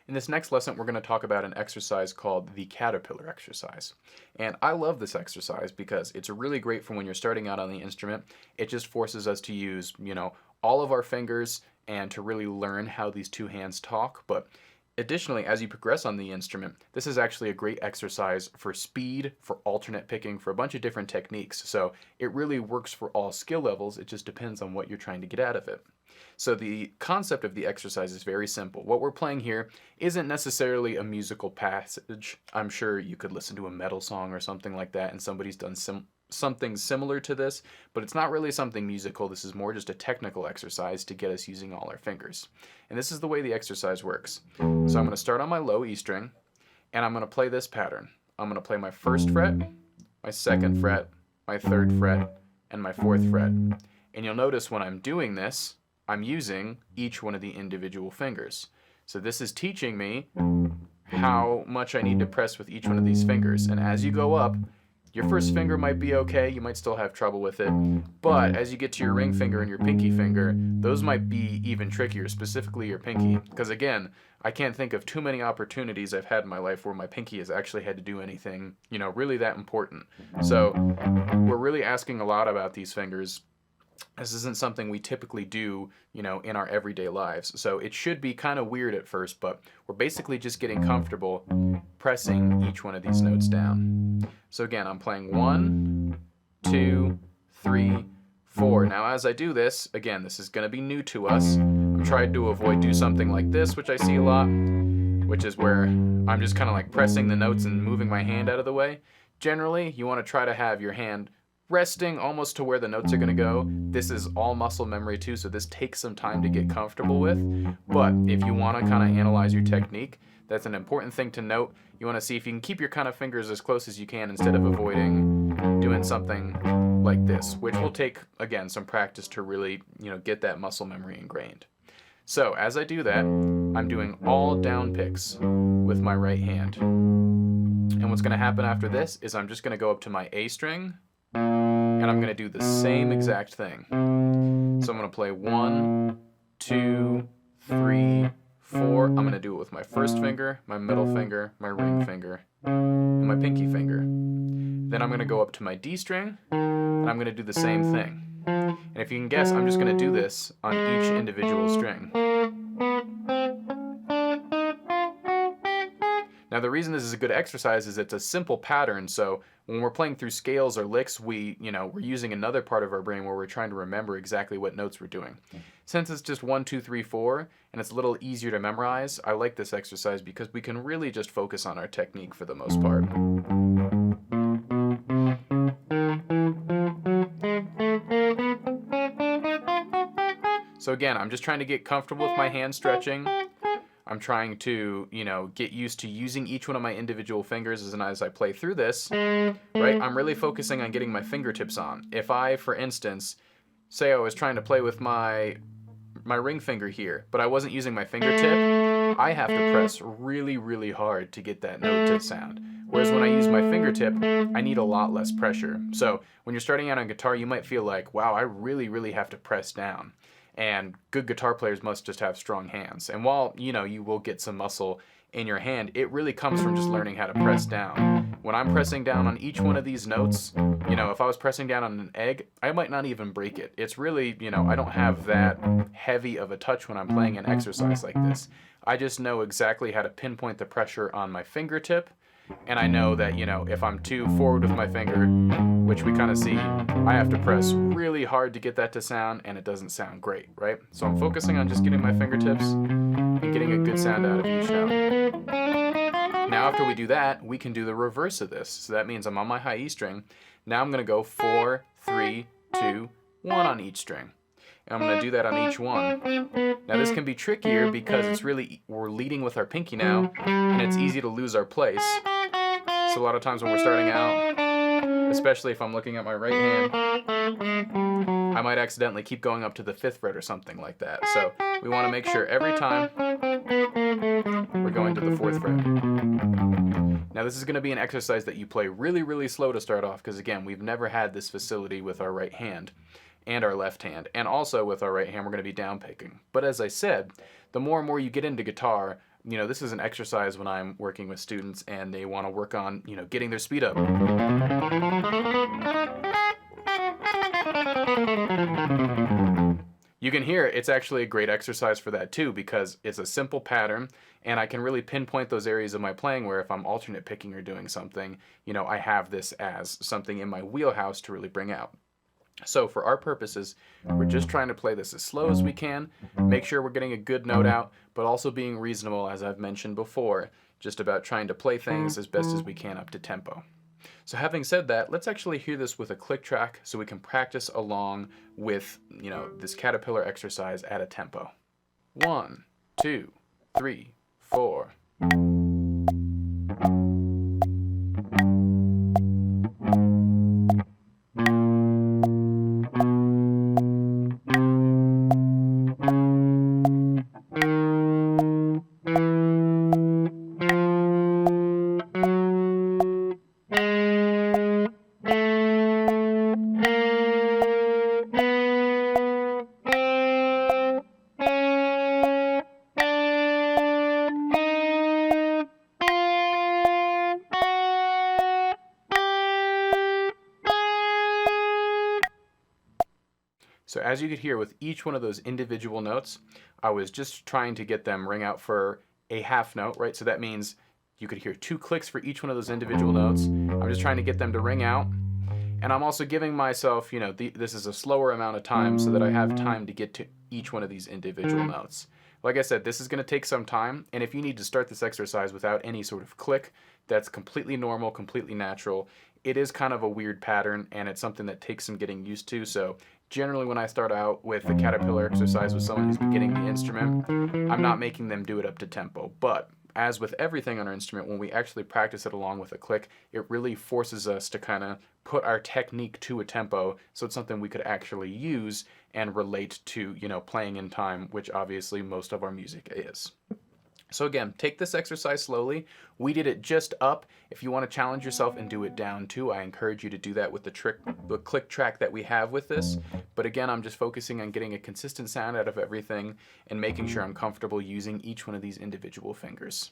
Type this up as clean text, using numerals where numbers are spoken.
In this next lesson, we're going to talk about an exercise called the caterpillar exercise. And I love this exercise because it's really great for when you're starting out on the instrument. It just forces us to use, all of our fingers and to really learn how these two hands talk. But additionally, as you progress on the instrument, this is actually a great exercise for speed, for alternate picking, for a bunch of different techniques. So it really works for all skill levels. It just depends on what you're trying to get out of it. So the concept of the exercise is very simple. What we're playing here isn't necessarily a musical passage. I'm sure you could listen to a metal song or something like that and somebody's done something similar to this, but it's not really something musical. This is more just a technical exercise to get us using all our fingers. And this is the way the exercise works. So I'm going to start on my low E string and I'm going to play this pattern. I'm going to play my first fret, my second fret, my third fret, and my fourth fret. And you'll notice when I'm doing this, I'm using each one of the individual fingers. So this is teaching me how much I need to press with each one of these fingers. And as you go up, your first finger might be okay, you might still have trouble with it, but as you get to your ring finger and your pinky finger, those might be even trickier, specifically your pinky. Because again, I can't think of too many opportunities I've had in my life where my pinky has actually had to do anything, really that important. So we're really asking a lot about these fingers. This isn't something we typically do, in our everyday lives. So it should be kind of weird at first, but we're basically just getting comfortable pressing each one of these notes down. So again, I'm playing 1, 2, 3, 4. Now as I do this, again, this is going to be new to us. I'm trying to do something like this, which I see a lot, which is where I'm just kind of like pressing the notes and moving my hand out of the way. Generally, you want to try to have your hand resting almost to where the notes are going to go. This is all muscle memory too, so this takes some time to get comfortable with. But if you want to kind of analyze your technique, that's an important thing to note. You want to see if you can keep your kind of fingers as close as you can instead of avoiding doing something like this, which will take, again, some practice to really, get that muscle memory ingrained. So as I do that, I'm doing all down picks with my right hand. And what's going to happen after this is I'm just going to go up to my A string, and I'm going to do the same exact thing. So I'm going to play 1, 2, 3, 4. I'm going to do it with my first finger, my middle finger, my ring finger, and my pinky finger. Then I'm going to go up to my D string, and I'm going to do the same thing. And if you can guess, I'm just going to do this on each individual string. Now the reason this is a good exercise is it's a simple pattern, so when we're playing through scales or licks, we're using another part of our brain where we're trying to remember exactly what notes we're doing. Since it's just 1, 2, 3, 4, and it's a little easier to memorize, I like this exercise because we can really just focus on our technique for the most part. So again, I'm just trying to get comfortable with my hand stretching. I'm trying to, get used to using each one of my individual fingers as I play through this, right? I'm really focusing on getting my fingertips on. If I, for instance, say I was trying to play with my ring finger here, but I wasn't using my fingertip, I have to press really, really hard to get that note to sound. Whereas when I use my fingertip, I need a lot less pressure. So when you're starting out on guitar, you might feel like, wow, I really, really have to press down. And good guitar players must just have strong hands. And while, you will get some muscle in your hand, it really comes from just learning how to press down. When I'm pressing down on each one of these notes, if I was pressing down on an egg, I might not even break it. It's really, I don't have that heavy of a touch when I'm playing an exercise like this. I just know exactly how to pinpoint the pressure on my fingertip. And I know that, if I'm too forward with my finger, which we kind of see, I have to press really hard to get that to sound, and it doesn't sound great, right? So I'm focusing on just getting my fingertips and getting a good sound out of each note. Now after we do that, we can do the reverse of this. So that means I'm on my high E string. Now I'm going to go 4, 3, 2, 1 on each string. And I'm going to do that on each one. Now this can be trickier because we're leading with our pinky now, and it's easy to lose our place. So a lot of times when we're starting out, especially if I'm looking at my right hand, I might accidentally keep going up to the 5th fret or something like that. So we want to make sure every time we're going to the 4th fret. Now this is going to be an exercise that you play really, really slow to start off because again, we've never had this facility with our right hand and our left hand. And also with our right hand, we're going to be down picking. But as I said, the more and more you get into guitar, you know, this is an exercise when I'm working with students and they want to work on, you know, getting their speed up. You can hear it's actually a great exercise for that too, because it's a simple pattern and I can really pinpoint those areas of my playing where if I'm alternate picking or doing something, you know, I have this as something in my wheelhouse to really bring out. So for our purposes, we're just trying to play this as slow as we can, make sure we're getting a good note out, but also being reasonable, as I've mentioned before, just about trying to play things as best as we can up to tempo. So having said that, let's actually hear this with a click track so we can practice along with, you know, this caterpillar exercise at a tempo. 1, 2, 3, 4. So as you could hear with each one of those individual notes, I was just trying to get them ring out for a half note, right? So that means you could hear 2 clicks for each one of those individual notes. I'm just trying to get them to ring out. And I'm also giving myself, you know, this is a slower amount of time so that I have time to get to each one of these individual notes. Like I said, this is going to take some time, and if you need to start this exercise without any sort of click, that's completely normal, completely natural. It is kind of a weird pattern, and it's something that takes some getting used to, so generally when I start out with the caterpillar exercise with someone who's beginning the instrument, I'm not making them do it up to tempo, but as with everything on our instrument, when we actually practice it along with a click, it really forces us to kind of put our technique to a tempo, so it's something we could actually use and relate to, you know, playing in time, which obviously most of our music is. So again, take this exercise slowly. We did it just up. If you want to challenge yourself and do it down too, I encourage you to do that with the click track that we have with this. But again, I'm just focusing on getting a consistent sound out of everything and making sure I'm comfortable using each one of these individual fingers.